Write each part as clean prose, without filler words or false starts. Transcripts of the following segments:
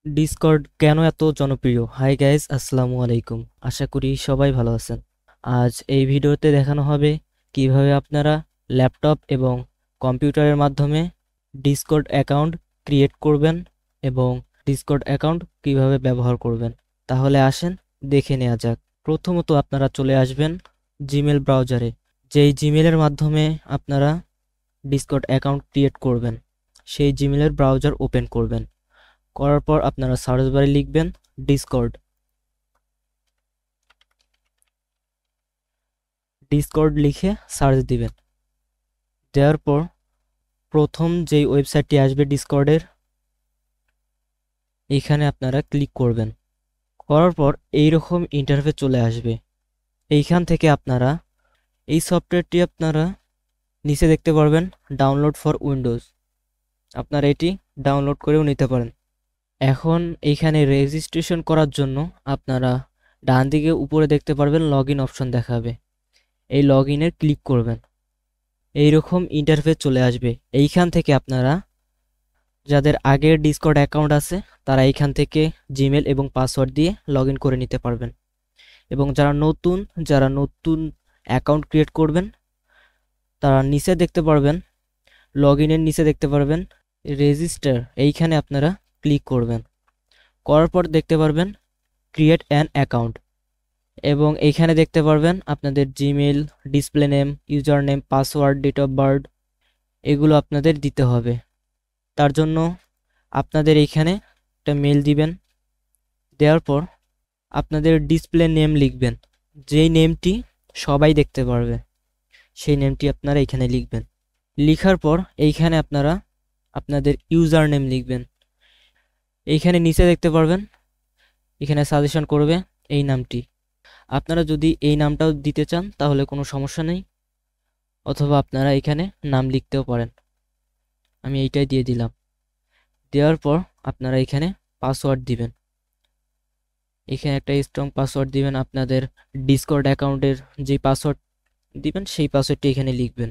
Discord কেন এত জনপ্রিয়? হাই গাইস, আসসালামু আলাইকুম। আশা করি সবাই ভালো আছেন। আজ এই ভিডিওতে দেখানো হবে কিভাবে আপনারা ল্যাপটপ এবং কম্পিউটারের মাধ্যমে ডিসকর্ড অ্যাকাউন্ট ক্রিয়েট করবেন এবং ডিসকর্ড অ্যাকাউন্ট কিভাবে ব্যবহার করবেন। তাহলে আসেন দেখে নেওয়া যাক। প্রথমত আপনারা চলে আসবেন জিমেল ব্রাউজারে। যেই জিমেলের মাধ্যমে আপনারা ডিসকর্ড অ্যাকাউন্ট ক্রিয়েট করবেন সেই জিমেলের ব্রাউজার ওপেন করবেন। করার পর আপনারা সার্চ বারে লিখবেন ডিসকর্ড। ডিসকর্ড লিখে সার্চ দিবেন। দেওয়ার পর প্রথম যেই ওয়েবসাইটটি আসবে ডিসকর্ডের, এইখানে আপনারা ক্লিক করবেন। করার পর এইরকম ইন্টারফেস চলে আসবে। এইখান থেকে আপনারা এই সফটওয়্যারটি আপনারা নিচে দেখতে পারবেন ডাউনলোড ফর উইন্ডোজ। আপনারা এটি ডাউনলোড করেও নিতে পারেন। এখন এইখানে রেজিস্ট্রেশন করার জন্য আপনারা ডান দিকে উপরে দেখতে পারবেন লগ ইন অপশন দেখাবে। এই লগ ইনে ক্লিক করবেন। এইরকম ইন্টারফেস চলে আসবে। এইখান থেকে আপনারা যাদের আগের ডিসকর্ড অ্যাকাউন্ট আছে তারা এইখান থেকে জিমেল এবং পাসওয়ার্ড দিয়ে লগ ইন করে নিতে পারবেন। এবং যারা নতুন অ্যাকাউন্ট ক্রিয়েট করবেন তারা নিচে দেখতে পারবেন, লগ ইনের নিচে দেখতে পারবেন রেজিস্টার। এইখানে আপনারা ক্লিক করবেন। করার পর দেখতে পারবেন ক্রিয়েট অ্যান অ্যাকাউন্ট এবং এইখানে দেখতে পারবেন আপনাদের Gmail, display name, user name, password, date of birth এগুলো আপনাদের দিতে হবে। তার জন্য আপনাদের এইখানে একটা মেল দিবেন। দেওয়ার পর আপনাদের ডিসপ্লে নেম লিখবেন। যেই নেমটি সবাই দেখতে পারবে সেই নেমটি আপনারা এইখানে লিখবেন। লিখার পর এইখানে আপনারা আপনাদের ইউজার নেম লিখবেন। এইখানে নিচে দেখতে পারবেন এখানে সাজেশন করবে এই নামটি। আপনারা যদি এই নামটাও দিতে চান তাহলে কোনো সমস্যা নেই, অথবা আপনারা এখানে নাম লিখতেও পারেন। আমি এইটাই দিয়ে দিলাম। দেওয়ার পর আপনারা এখানে পাসওয়ার্ড দিবেন। এখানে একটা স্ট্রং পাসওয়ার্ড দিবেন। আপনাদের ডিসকর্ড অ্যাকাউন্টের যে পাসওয়ার্ড দিবেন সেই পাসওয়ার্ডটি এখানে লিখবেন।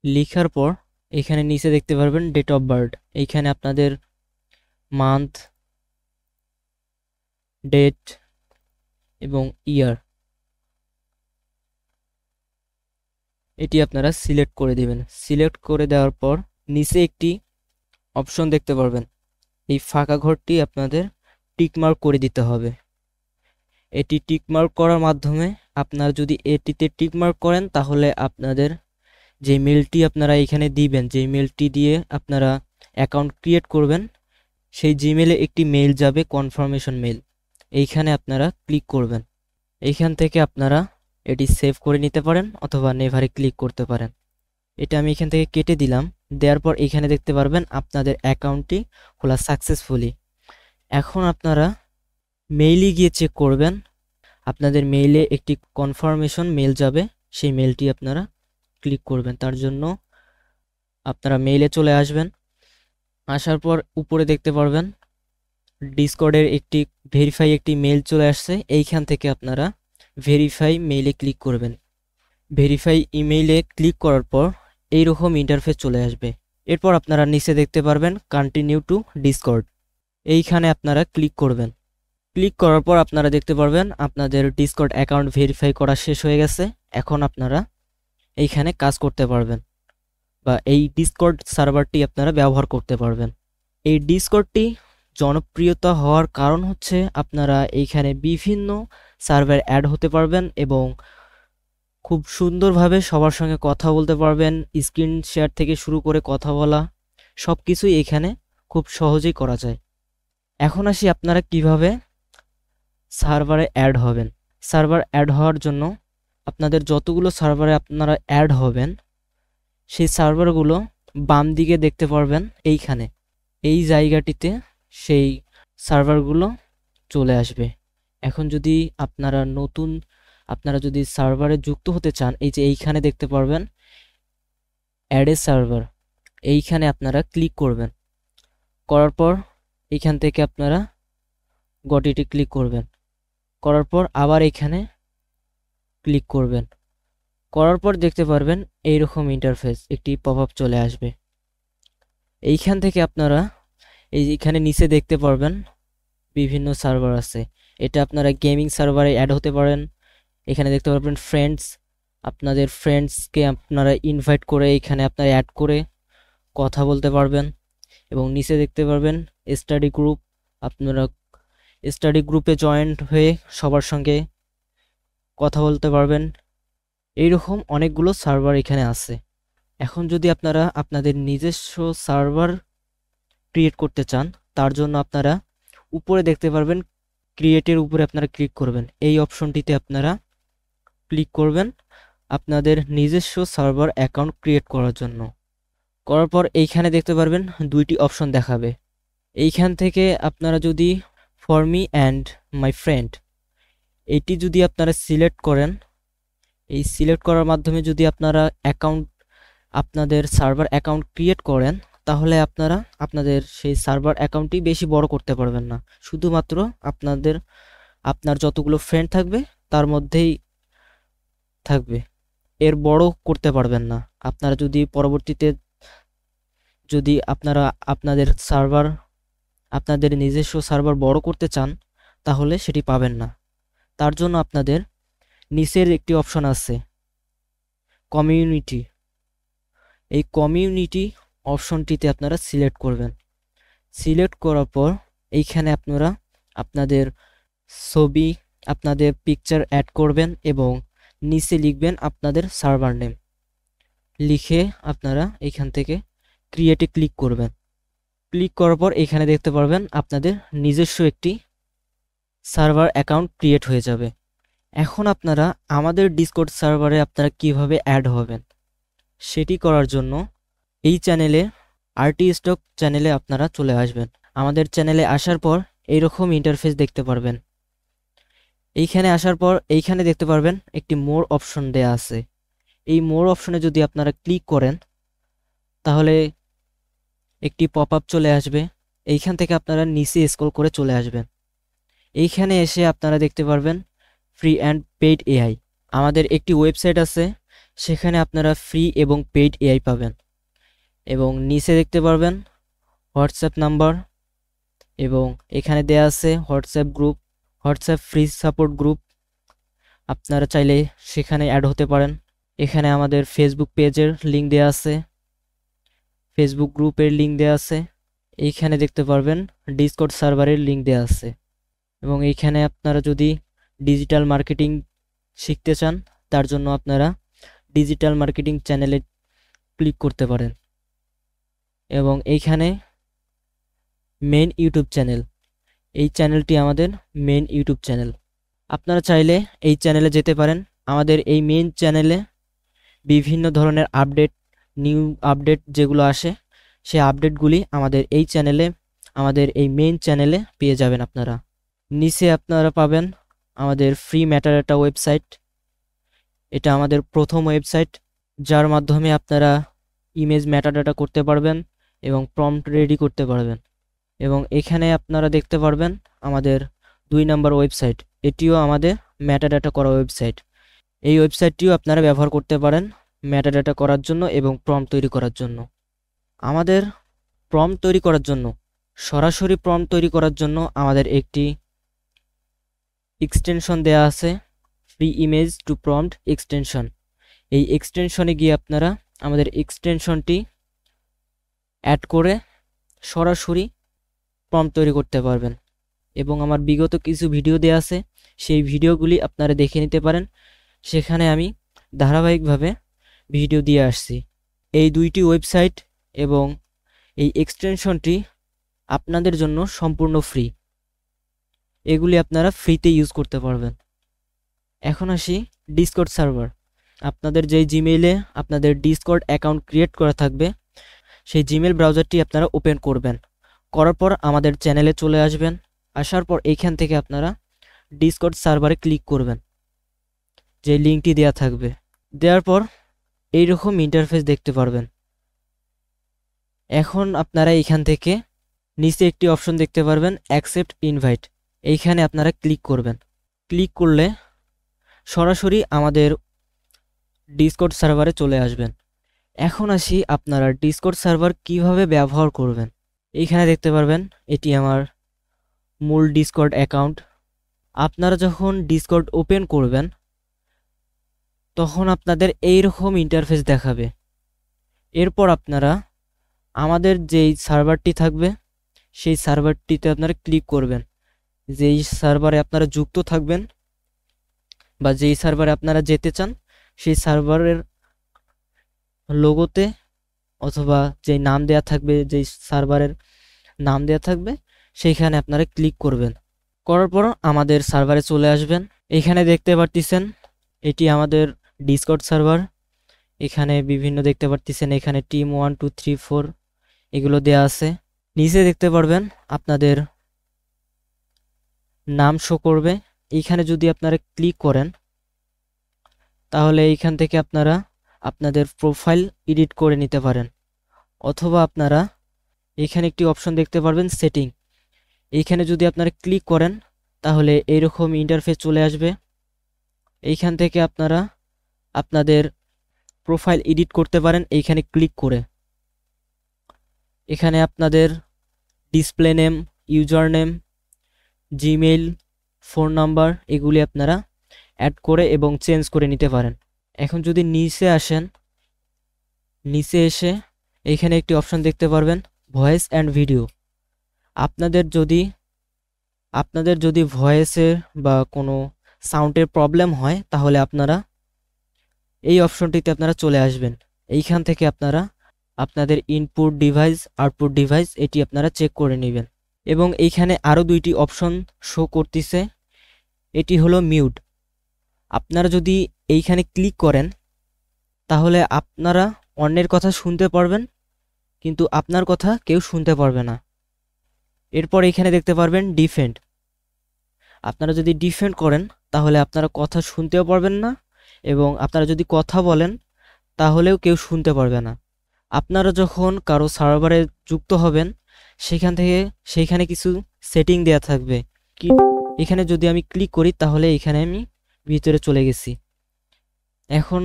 লিখার পর এখানে নিচে দেখতে পারবেন ডেট অফ বার্থ। এইখানে আপনাদের মান্থ, ডেট এবং ইয়ার এটি আপনারা সিলেক্ট করে দিবেন। সিলেক্ট করে দেওয়ার পর নিচে একটি অপশন দেখতে পারবেন। এই ফাঁকা ঘরটি আপনাদের টিকমার্ক করে দিতে হবে। এটি টিকমার্ক করার মাধ্যমে আপনারা যদি এটিতে টিকমার্ক করেন তাহলে আপনাদের যে মেলটি আপনারা এখানে দিবেন, যে মেলটি দিয়ে আপনারা অ্যাকাউন্ট ক্রিয়েট করবেন সেই জিমেলে একটি মেল যাবে, কনফার্মেশন মেল। এইখানে আপনারা ক্লিক করবেন। এইখান থেকে আপনারা এটি সেভ করে নিতে পারেন অথবা নেভারে ক্লিক করতে পারেন। এটা আমি এখান থেকে কেটে দিলাম। দেওয়ার পর এখানে দেখতে পারবেন আপনাদের অ্যাকাউন্টটি খোলা সাকসেসফুলি। এখন আপনারা মেইলে গিয়ে চেক করবেন। আপনাদের মেইলে একটি কনফার্মেশন মেল যাবে, সেই মেলটি আপনারা ক্লিক করবেন। তার জন্য আপনারা মেইলে চলে আসবেন। আসার পর উপরে দেখতে পারবেন ডিসকর্ডের একটি মেল চলে আসছে। এইখান থেকে আপনারা ভেরিফাই মেইলে ক্লিক করবেন। ভেরিফাই ইমেইলে ক্লিক করার পর এইরকম ইন্টারফেস চলে আসবে। এরপর আপনারা নিচে দেখতে পারবেন কন্টিনিউ টু ডিসকর্ড। এইখানে আপনারা ক্লিক করবেন। ক্লিক করার পর আপনারা দেখতে পারবেন আপনাদের ডিসকর্ড অ্যাকাউন্ট ভেরিফাই করা শেষ হয়ে গেছে। এখন আপনারা এইখানে কাজ করতে পারবেন বা এই ডিসকর্ড সার্ভারটি আপনারা ব্যবহার করতে পারবেন। এই ডিসকর্ডটি জনপ্রিয়তা হওয়ার কারণ হচ্ছে আপনারা এইখানে বিভিন্ন সার্ভার অ্যাড হতে পারবেন এবং খুব সুন্দরভাবে সবার সঙ্গে কথা বলতে পারবেন। স্ক্রিন শেয়ার থেকে শুরু করে কথা বলা সব কিছুই এখানে খুব সহজেই করা যায়। এখন আসি আপনারা কিভাবে সার্ভারে অ্যাড হবেন। সার্ভার অ্যাড হওয়ার জন্য আপনাদের যতগুলো সার্ভারে আপনারা অ্যাড হবেন সেই সার্ভারগুলো বাম দিকে দেখতে পারবেন। এইখানে এই জায়গাটিতে সেই সার্ভারগুলো চলে আসবে। এখন যদি আপনারা যদি সার্ভারে যুক্ত হতে চান, এই যে এইখানে দেখতে পারবেন অ্যাড এ সার্ভার। এইখানে আপনারা ক্লিক করবেন। করার পর এইখান থেকে আপনারা গটিটি ক্লিক করবেন। করার পর আবার এখানে ক্লিক করবেন। করার পর দেখতে পারবেন এইরকম ইন্টারফেস একটি পপআপ চলে আসবে। এইখান থেকে আপনারা এইখানে নিচে দেখতে পারবেন বিভিন্ন সার্ভার আছে। এটা আপনারা গেমিং সার্ভারে অ্যাড হতে পারেন। এখানে দেখতে পারবেন ফ্রেন্ডস, আপনাদের ফ্রেন্ডসকে আপনারা ইনভাইট করে এখানে আপনারা অ্যাড করে কথা বলতে পারবেন। এবং নিচে দেখতে পারবেন স্টাডি গ্রুপ, আপনারা স্টাডি গ্রুপে জয়েন্ট হয়ে সবার সঙ্গে কথা বলতে পারবেন। এইরকম অনেকগুলো সার্ভার এখানে আছে। এখন যদি আপনারা আপনাদের নিজস্ব সার্ভার ক্রিয়েট করতে চান, তার জন্য আপনারা উপরে দেখতে পারবেন ক্রিয়েটের উপরে আপনারা ক্লিক করবেন। এই অপশনটিতে আপনারা ক্লিক করবেন আপনাদের নিজস্ব সার্ভার অ্যাকাউন্ট ক্রিয়েট করার জন্য। করার পর এইখানে দেখতে পারবেন দুইটি অপশন দেখাবে। এইখান থেকে আপনারা যদি for me and my friend এইটি যদি আপনারা সিলেক্ট করেন, এই সিলেক্ট করার মাধ্যমে যদি আপনারা আপনাদের সার্ভার অ্যাকাউন্ট ক্রিয়েট করেন, তাহলে আপনারা আপনাদের সেই সার্ভার অ্যাকাউন্টটি বেশি বড় করতে পারবেন না। শুধুমাত্র আপনার যতগুলো ফ্রেন্ড থাকবে তার মধ্যেই থাকবে, এর বড় করতে পারবেন না। আপনারা যদি পরবর্তীতে যদি আপনারা আপনাদের নিজস্ব সার্ভার বড় করতে চান, তাহলে সেটি পাবেন না। তার জন্য আপনাদের নিচের একটি অপশন আছে কমিউনিটি, এই কমিউনিটি অপশনটিতে আপনারা সিলেক্ট করবেন। সিলেক্ট করার পর এইখানে আপনারা আপনাদের ছবি, আপনাদের পিকচার অ্যাড করবেন এবং নিচে লিখবেন আপনাদের সার্ভার নেম। লিখে আপনারা এইখান থেকে ক্রিয়েটে ক্লিক করবেন। ক্লিক করার পর এখানে দেখতে পারবেন আপনাদের নিজস্ব একটি সার্ভার অ্যাকাউন্ট ক্রিয়েট হয়ে যাবে। এখন আপনারা আমাদের ডিসকর্ড সার্ভারে আপনারা কিভাবে অ্যাড হবেন সেটি করার জন্য এই চ্যানেলে আরটি স্টক চ্যানেলে আপনারা চলে আসবেন। আমাদের চ্যানেলে আসার পর এইরকম ইন্টারফেস দেখতে পারবেন। এইখানে আসার পর এইখানে দেখতে পারবেন একটি মোর অপশন দেয়া আছে। এই মোর অপশনে যদি আপনারা ক্লিক করেন, তাহলে একটি পপ আপ চলে আসবে। এইখান থেকে আপনারা নিচে স্ক্রল করে চলে আসবেন। এইখানে এসে আপনারা দেখতে পারবেন ফ্রি অ্যান্ড পেইড এআই। আমাদের একটি ওয়েবসাইট আছে, সেখানে আপনারা ফ্রি এবং পেইড এআই পাবেন। এবং নিচে দেখতে পারবেন হোয়াটসঅ্যাপ নাম্বার, এবং এখানে দেয়া আছে WhatsApp group, WhatsApp free support group. আপনারা চাইলে সেখানে অ্যাড হতে পারেন। এখানে আমাদের ফেসবুক পেজের লিঙ্ক দেয়া আছে, ফেসবুক গ্রুপের লিঙ্ক দেয়া আছে। এইখানে দেখতে পারবেন ডিসকর্ড সার্ভারের লিঙ্ক দেয়া আছে। এবং এইখানে আপনারা যদি ডিজিটাল মার্কেটিং শিখতে চান, তার জন্য আপনারা ডিজিটাল মার্কেটিং চ্যানেলে ক্লিক করতে পারেন। এবং এইখানে মেইন ইউটিউব চ্যানেল, এই চ্যানেলটি আমাদের মেইন ইউটিউব চ্যানেল। আপনারা চাইলে এই চ্যানেলে যেতে পারেন। আমাদের এই মেইন চ্যানেলে বিভিন্ন ধরনের আপডেট, নিউ আপডেট যেগুলো আসে, সেই আপডেটগুলি আমাদের এই চ্যানেলে, আমাদের এই মেইন চ্যানেলে পেয়ে যাবেন আপনারা। নিচে আপনারা পাবেন আমাদের ফ্রি ম্যাটাডাটা ওয়েবসাইট। এটা আমাদের প্রথম ওয়েবসাইট, যার মাধ্যমে আপনারা ইমেজ ম্যাটাডাটা করতে পারবেন এবং প্রম্পট রেডি করতে পারবেন। এবং এখানে আপনারা দেখতে পারবেন আমাদের 2 নম্বর ওয়েবসাইট, এটিও আমাদের ম্যাটাডাটা করা ওয়েবসাইট। এই ওয়েবসাইটটিও আপনারা ব্যবহার করতে পারেন ম্যাটাডাটা করার জন্য এবং প্রম্পট তৈরি করার জন্য। আমাদের প্রম্পট তৈরি করার জন্য, সরাসরি প্রম্পট তৈরি করার জন্য আমাদের একটি এক্সটেনশন দেয়া আছে, free image to prompt extension. এই এক্সটেনশনে গিয়ে আপনারা আমাদের এক্সটেনশনটি অ্যাড করে সরাসরি প্রম্পট তৈরি করতে পারবেন। এবং আমার বিগত কিছু ভিডিও দেয়া আছে, সেই ভিডিওগুলি আপনারা দেখে নিতে পারেন। সেখানে আমি ধারাবাহিকভাবে ভিডিও দিয়ে আসছি। এই 2টি ওয়েবসাইট এবং এই এক্সটেনশনটি আপনাদের জন্য সম্পূর্ণ ফ্রি, এগুলি আপনারা ফ্রিতে ইউজ করতে পারবেন। এখন আসি ডিসকর্ড সার্ভার। আপনাদের যেই জিমেইলে আপনাদের ডিসকর্ড অ্যাকাউন্ট ক্রিয়েট করা থাকবে, সেই জিমেইল ব্রাউজারটি আপনারা ওপেন করবেন। করার পর আমাদের চ্যানেলে চলে আসবেন। আসার পর এইখান থেকে আপনারা ডিসকর্ড সার্ভারে ক্লিক করবেন, যে লিঙ্কটি দেওয়া থাকবে। দেওয়ার পর এইরকম ইন্টারফেস দেখতে পারবেন। এখন আপনারা এইখান থেকে নিচে একটি অপশন দেখতে পারবেন অ্যাকসেপ্ট ইনভাইট, এইখানে আপনারা ক্লিক করবেন। ক্লিক করলে সরাসরি আমাদের ডিসকর্ড সার্ভারে চলে আসবেন। এখন আসি আপনারা ডিসকর্ড সার্ভার কিভাবে ব্যবহার করবেন। এইখানে দেখতে পারবেন এটি আমার মূল ডিসকর্ড অ্যাকাউন্ট। আপনারা যখন ডিসকর্ড ওপেন করবেন তখন আপনাদের এইরকম ইন্টারফেস দেখাবে। এরপর আপনারা আমাদের যেই সার্ভারটি থাকবে সেই সার্ভারটিতে আপনারা ক্লিক করবেন। যেই সার্ভারে আপনারা যুক্ত থাকবেন বা যেই সার্ভারে আপনারা যেতে চান সেই সার্ভারের লোগোতে অথবা যেই নাম দেয়া থাকবে, যেই সার্ভারের নাম দেয়া থাকবে সেইখানে আপনারা ক্লিক করবেন। করার পর আমাদের সার্ভারে চলে আসবেন। এখানে দেখতে পারতেছেন এটি আমাদের ডিসকর্ড সার্ভার। এখানে বিভিন্ন দেখতে পারতেছেন, এখানে টিম 1 2 3 4 এগুলো দেয়া আছে। নিচে দেখতে পারবেন আপনাদের নাম শো করবে। এইখানে যদি আপনারা ক্লিক করেন তাহলে এইখান থেকে আপনারা আপনাদের প্রোফাইল এডিট করে নিতে পারেন, অথবা আপনারা এখানে একটি অপশন দেখতে পারবেন সেটিং। এইখানে যদি আপনারা ক্লিক করেন তাহলে এইরকম ইন্টারফেস চলে আসবে। এইখান থেকে আপনারা আপনাদের প্রোফাইল এডিট করতে পারেন এইখানে ক্লিক করে। এখানে আপনাদের display name, user name, Gmail, phone number এগুলি আপনারা অ্যাড করে এবং চেঞ্জ করে নিতে পারেন। এখন যদি নিচে আসেন, নিচে এসে এইখানে একটি অপশন দেখতে পারবেন ভয়েস অ্যান্ড ভিডিও। আপনাদের যদি ভয়েসের বা কোনো সাউন্ডের প্রবলেম হয় তাহলে আপনারা এই অপশনটিতে আপনারা চলে আসবেন। এইখান থেকে আপনারা আপনাদের ইনপুট ডিভাইস, আউটপুট ডিভাইস এটি আপনারা চেক করে নেবেন। এবং এইখানে আরও দুইটি অপশন শো করতেছে, এটি হলো মিউট। আপনারা যদি এইখানে ক্লিক করেন তাহলে আপনারা অন্যের কথা শুনতে পারবেন কিন্তু আপনার কথা কেউ শুনতে পারবে না। এরপর এইখানে দেখতে পারবেন ডিফেন্ড। আপনারা যদি ডিফেন্ড করেন তাহলে আপনারা কথা শুনতেও পারবেন না এবং আপনারা যদি কথা বলেন তাহলেও কেউ শুনতে পারবে না। আপনারা যখন কারো সার্ভারে যুক্ত হবেন সেইখানে কিছু সেটিং দেয়া থাকবে। এখানে যদি আমি ক্লিক করি তাহলে এখানে আমি ভিতরে চলে গেছি। এখন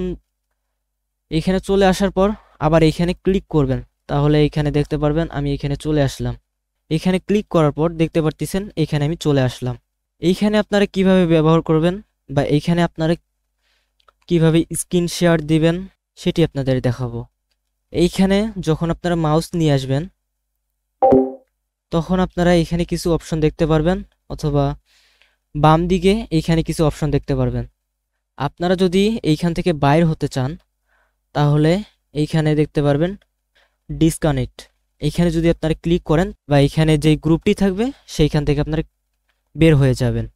এখানে চলে আসার পর আবার এখানে ক্লিক করবেন, তাহলে এখানে দেখতে পারবেন আমি এখানে চলে আসলাম। এখানে ক্লিক করার পর দেখতে পারতেছেন এখানে আমি চলে আসলাম। এইখানে আপনারা কিভাবে ব্যবহার করবেন বা এইখানে আপনারা কিভাবে স্ক্রিন শেয়ার দিবেন সেটি আপনাদের দেখাবো। এইখানে যখন আপনারা মাউস নিয়ে আসবেন তখন আপনারা এখানে কিছু অপশন দেখতে পারবেন, অথবা বাম দিকে এইখানে কিছু অপশন দেখতে পারবেন। আপনারা যদি এইখান থেকে বাইর হতে চান তাহলে এইখানে দেখতে পারবেন ডিসকানেক্ট। এইখানে যদি আপনারা ক্লিক করেন বা এইখানে যে গ্রুপটি থাকবে সেইখান থেকে আপনারা বের হয়ে যাবেন।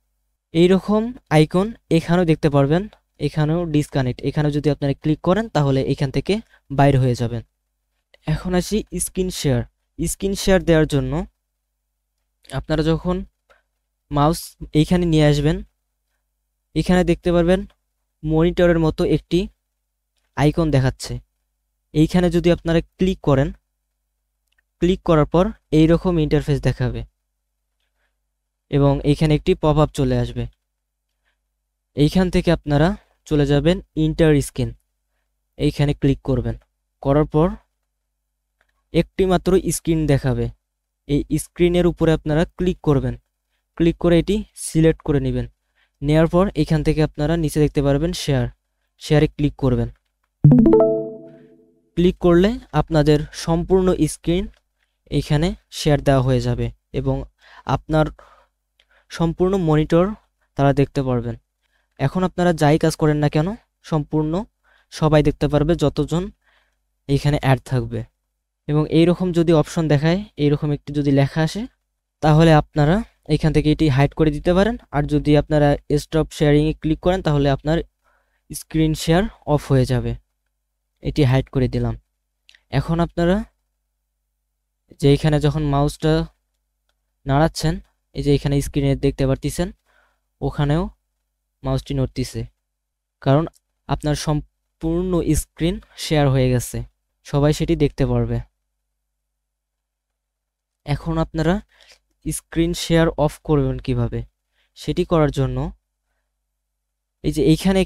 এইরকম আইকন এখানেও দেখতে পারবেন, এখানেও ডিসকানেক্ট। এখানে যদি আপনারা ক্লিক করেন তাহলে এখান থেকে বাইর হয়ে যাবেন। এখন আসি স্ক্রিন শেয়ার। স্ক্রিন শেয়ার দেওয়ার জন্য আপনারা যখন মাউস এইখানে নিয়ে আসবেন এখানে দেখতে পারবেন মনিটরের মতো একটি আইকন দেখাচ্ছে। এইখানে যদি আপনারা ক্লিক করেন, ক্লিক করার পর এইরকম ইন্টারফেস দেখাবে এবং এইখানে একটি পপ আপ চলে আসবে। এইখান থেকে আপনারা চলে যাবেন ইন্টার স্ক্রিন, এইখানে ক্লিক করবেন। করার পর একটি মাত্র স্ক্রিন দেখাবে। এই স্ক্রিনের উপরে আপনারা ক্লিক করবেন, ক্লিক করে এটি সিলেক্ট করে নেবেন। নেওয়ার পর এখান থেকে আপনারা নিচে দেখতে পারবেন শেয়ারে ক্লিক করবেন। ক্লিক করলে আপনাদের সম্পূর্ণ স্ক্রিন এইখানে শেয়ার দেওয়া হয়ে যাবে এবং আপনার সম্পূর্ণ মনিটর তারা দেখতে পারবেন। এখন আপনারা যাই কাজ করেন না কেন সম্পূর্ণ সবাই দেখতে পারবে যতজন এইখানে অ্যাড থাকবে। এবং এইরকম যদি অপশন দেখায়, এইরকম একটি যদি লেখা আসে তাহলে আপনারা এখান থেকে এটি হাইড করে দিতে পারেন। আর যদি আপনারা স্টপ শেয়ারিংয়ে ক্লিক করেন তাহলে আপনার স্ক্রিন শেয়ার অফ হয়ে যাবে। এটি হাইড করে দিলাম। এখন আপনারা যে এখানে যখন মাউসটা নাড়াচ্ছেন এই যে এখানে স্ক্রিনে দেখতে পারতেছেন ওখানেও মাউসটি নড়তেছে, কারণ আপনার সম্পূর্ণ স্ক্রিন শেয়ার হয়ে গেছে, সবাই সেটি দেখতে পারবে। এখন আপনারা স্ক্রিন শেয়ার অফ করবেন কিভাবে সেটি করার জন্য এই যে এইখানে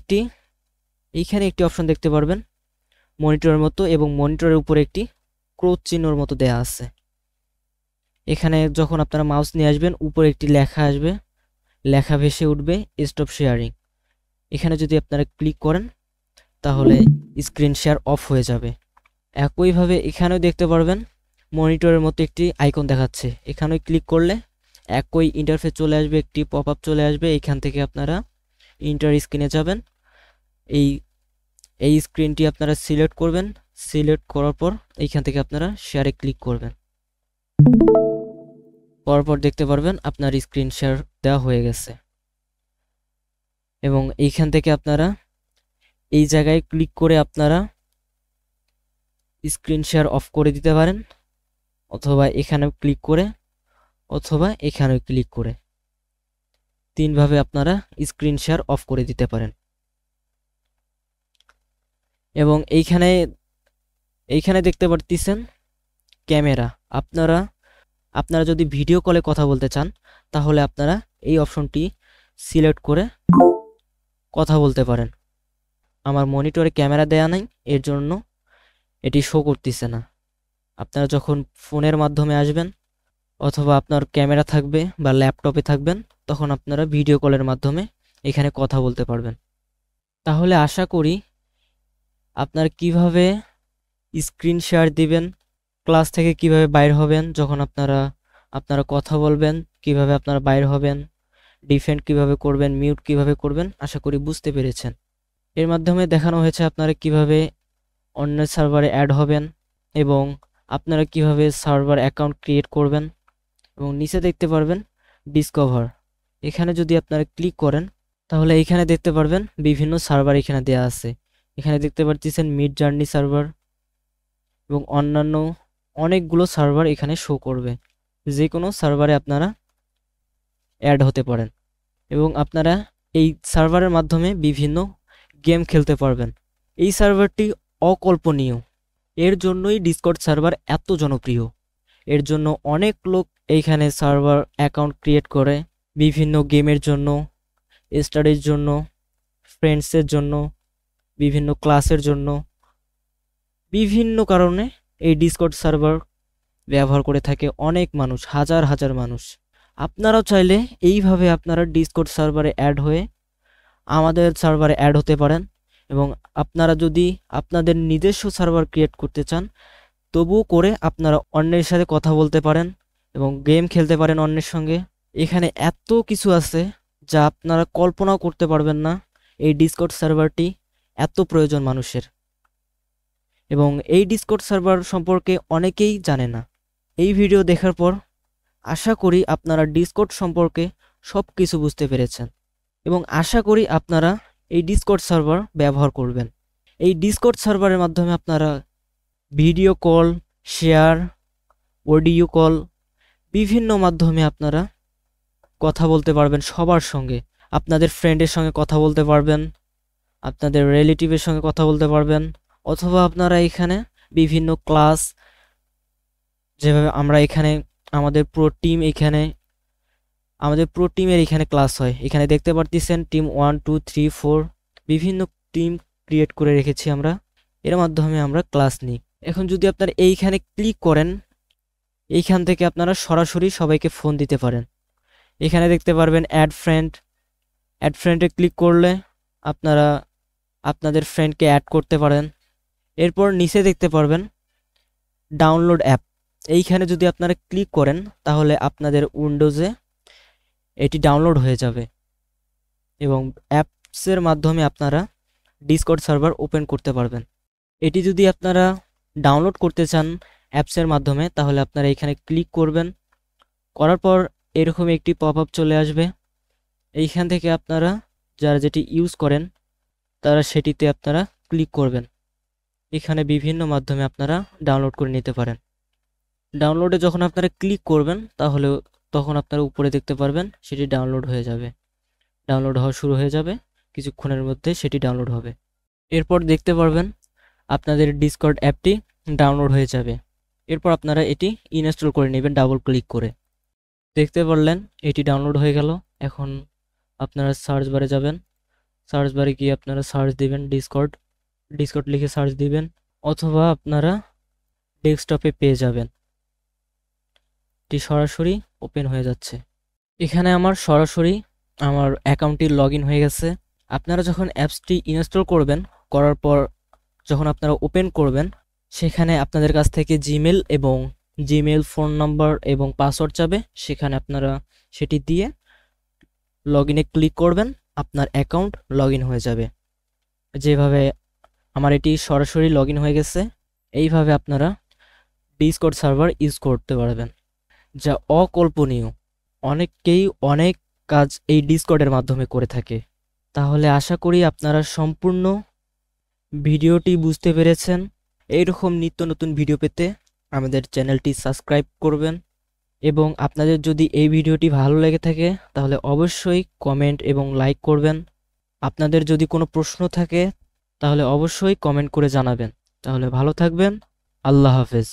একটি অপশন দেখতে পারবেন মনিটরের মতো এবং মনিটরের উপরে একটি ক্রস চিহ্নর মতো দেয়া আছে। এখানে যখন আপনারা মাউস নিয়ে আসবেন উপরে একটি লেখা আসবে, লেখা ভেসে উঠবে স্টপ শেয়ারিং। এখানে যদি আপনারা ক্লিক করেন তাহলে স্ক্রিন শেয়ার অফ হয়ে যাবে। একইভাবে এখানেও দেখতে পারবেন মনিটরের মতো একটি আইকন দেখাচ্ছে, এখানেও ক্লিক করলে একই ইন্টারফেস চলে আসবে, একটি পপ আপ চলে আসবে। এখান থেকে আপনারা ইন্টার স্ক্রিনে যাবেন, এই স্ক্রিনটি আপনারা সিলেক্ট করবেন, সিলেক্ট করার পর এইখান থেকে আপনারা শেয়ারে ক্লিক করবেন। পরপর দেখতে পারবেন আপনার স্ক্রিন শেয়ার দেওয়া হয়ে গেছে। এবং এইখান থেকে আপনারা এই জায়গায় ক্লিক করে আপনারা স্ক্রিন শেয়ার অফ করে দিতে পারেন, অথবা এখানেও ক্লিক করে, অথবা এখানেও ক্লিক করে, তিনভাবে আপনারা স্ক্রিন শেয়ার অফ করে দিতে পারেন। এবং এইখানে দেখতে পারতেছেন ক্যামেরা। আপনারা যদি ভিডিও কলে কথা বলতে চান তাহলে আপনারা এই অপশনটি সিলেক্ট করে কথা বলতে পারেন। আমার মনিটরে ক্যামেরা দেয়া নাই, এর জন্য এটি শো করতেছে না। আপনারা যখন ফোনের মাধ্যমে আসবেন অথবা আপনার ক্যামেরা থাকবে বা ল্যাপটপে থাকবেন, তখন আপনারা ভিডিও কলের মাধ্যমে এখানে কথা বলতে পারবেন। তাহলে আশা করি আপনারা কিভাবে স্ক্রিন শেয়ার দিবেন, ক্লাস থেকে কিভাবে বাইর হবেন, যখন আপনারা কথা বলবেন কিভাবে আপনারা বাইর হবেন, ডিফেন্ড কিভাবে করবেন, মিউট কিভাবে করবেন, আশা করি বুঝতে পেরেছেন। এর মাধ্যমে দেখানো হয়েছে আপনারা কিভাবে অন্য সার্ভারে অ্যাড হবেন এবং আপনারা কিভাবে সার্ভার অ্যাকাউন্ট ক্রিয়েট করবেন। এবং নিচে দেখতে পারবেন ডিসকভার, এখানে যদি আপনারা ক্লিক করেন তাহলে এইখানে দেখতে পারবেন বিভিন্ন সার্ভার এখানে দেয়া আছে। এখানে দেখতে পাচ্ছেন মিড জার্নি সার্ভার এবং অন্যান্য অনেকগুলো সার্ভার এখানে শো করবে। যে কোনো সার্ভারে আপনারা অ্যাড হতে পারেন এবং আপনারা এই সার্ভারের মাধ্যমে বিভিন্ন গেম খেলতে পারবেন। এই সার্ভারটি অকল্পনীয়, এর জন্যই ডিসকর্ড সার্ভার এত জনপ্রিয়। এর জন্য অনেক লোক এইখানে সার্ভার অ্যাকাউন্ট ক্রিয়েট করে বিভিন্ন গেমের জন্য, স্টাডির জন্য, ফ্রেন্ডসের জন্য, বিভিন্ন ক্লাসের জন্য, বিভিন্ন কারণে এই ডিসকর্ড সার্ভার ব্যবহার করে থাকে অনেক মানুষ, হাজার হাজার মানুষ। আপনারাও চাইলে এইভাবে আপনারা ডিসকর্ড সার্ভারে অ্যাড হয়ে আমাদের সার্ভারে অ্যাড হতে পারেন। এবং আপনারা যদি আপনাদের নিজস্ব সার্ভার ক্রিয়েট করতে চান তবুও করে আপনারা অন্যের সাথে কথা বলতে পারেন এবং গেম খেলতে পারেন অন্যের সঙ্গে। এখানে এত কিছু আছে যা আপনারা কল্পনাও করতে পারবেন না। এই ডিসকর্ড সার্ভারটি এত প্রয়োজন মানুষের, এবং এই ডিসকর্ড সার্ভার সম্পর্কে অনেকেই জানে না। এই ভিডিও দেখার পর আশা করি আপনারা ডিসকর্ড সম্পর্কে সব কিছু বুঝতে পেরেছেন এবং আশা করি আপনারা এই ডিসকর্ড সার্ভার ব্যবহার করবেন। এই ডিসকর্ড সার্ভারের মাধ্যমে আপনারা video call, share, audio call, বিভিন্ন মাধ্যমে আপনারা কথা বলতে পারবেন সবার সঙ্গে। আপনাদের ফ্রেন্ডের সঙ্গে কথা বলতে পারবেন, আপনাদের রিলেটিভের সঙ্গে কথা বলতে পারবেন, অথবা আপনারা এখানে বিভিন্ন ক্লাস, যেভাবে আমরা এখানে আমাদের পুরো টিমের এখানে ক্লাস হয়। এখানে দেখতে পারতেছেন টিম 1 2 3 4 বিভিন্ন টিম ক্রিয়েট করে রেখেছি আমরা, এর মাধ্যমে আমরা ক্লাস নিই। এখন যদি আপনারা এইখানে ক্লিক করেন, এইখান থেকে আপনারা সরাসরি সবাইকে ফোন দিতে পারেন। এখানে দেখতে পারবেন অ্যাড ফ্রেন্ডে ক্লিক করলে আপনারা আপনাদের ফ্রেন্ডকে অ্যাড করতে পারেন। এরপর নিচে দেখতে পারবেন ডাউনলোড অ্যাপ, এইখানে যদি আপনারা ক্লিক করেন তাহলে আপনাদের উইন্ডোজে এটি ডাউনলোড হয়ে যাবে এবং অ্যাপসের মাধ্যমে আপনারা ডিসকর্ড সার্ভার ওপেন করতে পারবেন। এটি যদি আপনারা ডাউনলোড করতে চান অ্যাপসের মাধ্যমে তাহলে আপনারা এখানে ক্লিক করবেন, করার পর এরকম একটি পপ আপ চলে আসবে। এইখান থেকে আপনারা যারা যেটি ইউজ করেন তারা সেটিতে আপনারা ক্লিক করবেন। এখানে বিভিন্ন মাধ্যমে আপনারা ডাউনলোড করে নিতে পারেন। ডাউনলোডে যখন আপনারা ক্লিক করবেন তখন আপনারা উপরে দেখতে পারবেন সেটি ডাউনলোড হয়ে যাবে, ডাউনলোড হওয়া শুরু হয়ে যাবে, কিছুক্ষণের মধ্যে সেটি ডাউনলোড হবে। এরপর দেখতে পারবেন আপনাদের ডিসকর্ড অ্যাপটি ডাউনলোড হয়ে যাবে। এরপর আপনারা এটি ইনস্টল করে নেবেন ডাবল ক্লিক করে। দেখতে পারলেন এটি ডাউনলোড হয়ে গেল। এখন আপনারা সার্চ বারে যাবেন, সার্চ বারে গিয়ে আপনারা সার্চ দিবেন ডিসকর্ড লিখে সার্চ দিবেন, অথবা আপনারা ডেস্কটপে পেয়ে যাবেন। অ্যাপটি সরাসরি ওপেন হয়ে যাচ্ছে। এখানে আমার সরাসরি আমার অ্যাকাউন্টটি লগ ইন হয়ে গেছে। আপনারা যখন অ্যাপসটি ইনস্টল করবেন, করার পর যখন আপনারা ওপেন করবেন, সেখানে আপনাদের কাছ থেকে জিমেল এবং জিমেল ফোন নাম্বার এবং পাসওয়ার্ড চাবে। সেখানে আপনারা সেটি দিয়ে লগ ইনে ক্লিক করবেন, আপনার অ্যাকাউন্ট লগ ইন হয়ে যাবে। যেভাবে আমার এটি সরাসরি লগ ইন হয়ে গেছে, এইভাবে আপনারা ডিসকর্ড সার্ভার ইউজ করতে পারবেন, যা অকল্পনীয়। অনেককেই অনেক কাজ এই ডিসকর্ডের মাধ্যমে করে থাকে। তাহলে আশা করি আপনারা সম্পূর্ণ ভিডিওটি বুঝতে পেরেছেন। এইরকম নিত্য নতুন ভিডিও পেতে আমাদের চ্যানেলটি সাবস্ক্রাইব করবেন, এবং আপনাদের যদি এই ভিডিওটি ভালো লেগে থাকে তাহলে অবশ্যই কমেন্ট এবং লাইক করবেন। আপনাদের যদি কোনো প্রশ্ন থাকে তাহলে অবশ্যই কমেন্ট করে জানাবেন। তাহলে ভালো থাকবেন। আল্লাহ হাফেজ।